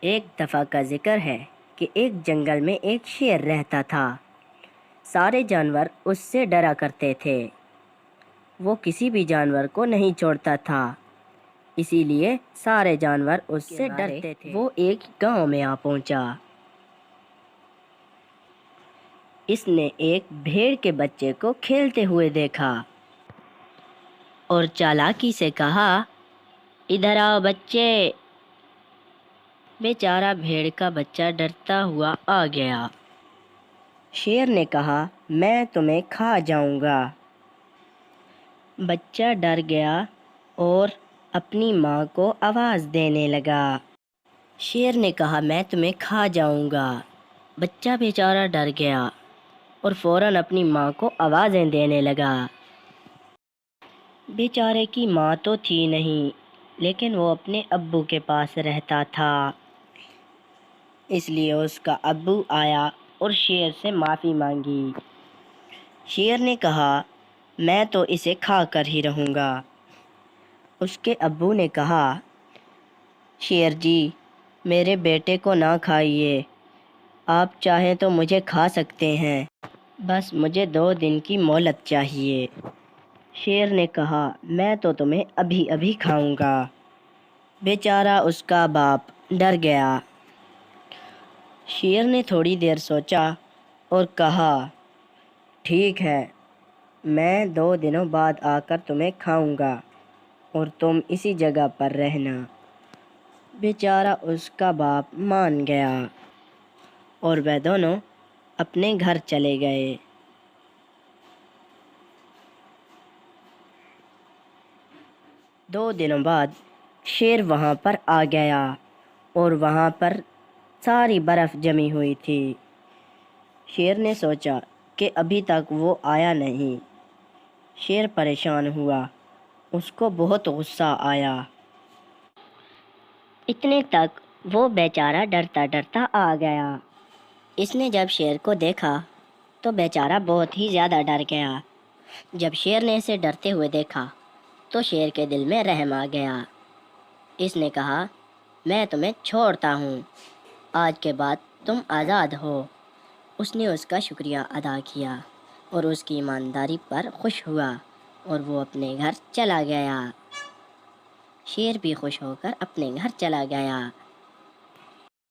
ایک دفعہ کا ذکر ہے کہ ایک جنگل میں ایک شیر رہتا تھا۔ سارے جانور اس سے ڈرا کرتے تھے۔ وہ کسی بھی جانور کو نہیں چھوڑتا تھا، اسی لیے سارے جانور اس سے ڈرتے تھے۔ وہ ایک گاؤں میں آ پہنچا۔ اس نے ایک بھیڑ کے بچے کو کھیلتے ہوئے دیکھا اور چالاکی سے کہا، ادھر آؤ بچے۔ بیچارہ بھیڑ کا بچہ ڈرتا ہوا آ گیا۔ شیر نے کہا، میں تمہیں کھا جاؤں گا۔ بچہ ڈر گیا اور اپنی ماں کو آواز دینے لگا۔ شیر نے کہا، میں تمہیں کھا جاؤں گا۔ بچہ بیچارہ ڈر گیا اور فوراً اپنی ماں کو آوازیں دینے لگا۔ بیچارے کی ماں تو تھی نہیں، لیکن وہ اپنے ابو کے پاس رہتا تھا، اس لیے اس کا ابو آیا اور شیر سے معافی مانگی۔ شیر نے کہا، میں تو اسے کھا کر ہی رہوں گا۔ اس کے ابو نے کہا، شیر جی، میرے بیٹے کو نہ کھائیے، آپ چاہیں تو مجھے کھا سکتے ہیں، بس مجھے 2 دن کی مہلت چاہیے۔ شیر نے کہا، میں تو تمہیں ابھی ابھی کھاؤں گا۔ بیچارہ اس کا باپ ڈر گیا۔ شیر نے تھوڑی دیر سوچا اور کہا، ٹھیک ہے، میں 2 دنوں بعد آ کر تمہیں کھاؤں گا اور تم اسی جگہ پر رہنا۔ بیچارہ اس کا باپ مان گیا اور وہ دونوں اپنے گھر چلے گئے۔ 2 دنوں بعد شیر وہاں پر آ گیا اور وہاں پر ساری برف جمی ہوئی تھی۔ شیر نے سوچا کہ ابھی تک وہ آیا نہیں۔ شیر پریشان ہوا، اس کو بہت غصہ آیا۔ اتنے تک وہ بیچارہ ڈرتا ڈرتا آ گیا۔ اس نے جب شیر کو دیکھا تو بیچارہ بہت ہی زیادہ ڈر گیا۔ جب شیر نے اسے ڈرتے ہوئے دیکھا تو شیر کے دل میں رحم آ گیا۔ اس نے کہا، میں تمہیں چھوڑتا ہوں، آج کے بعد تم آزاد ہو۔ اس نے اس کا شکریہ ادا کیا اور اس کی ایمانداری پر خوش ہوا اور وہ اپنے گھر چلا گیا۔ شیر بھی خوش ہو کر اپنے گھر چلا گیا۔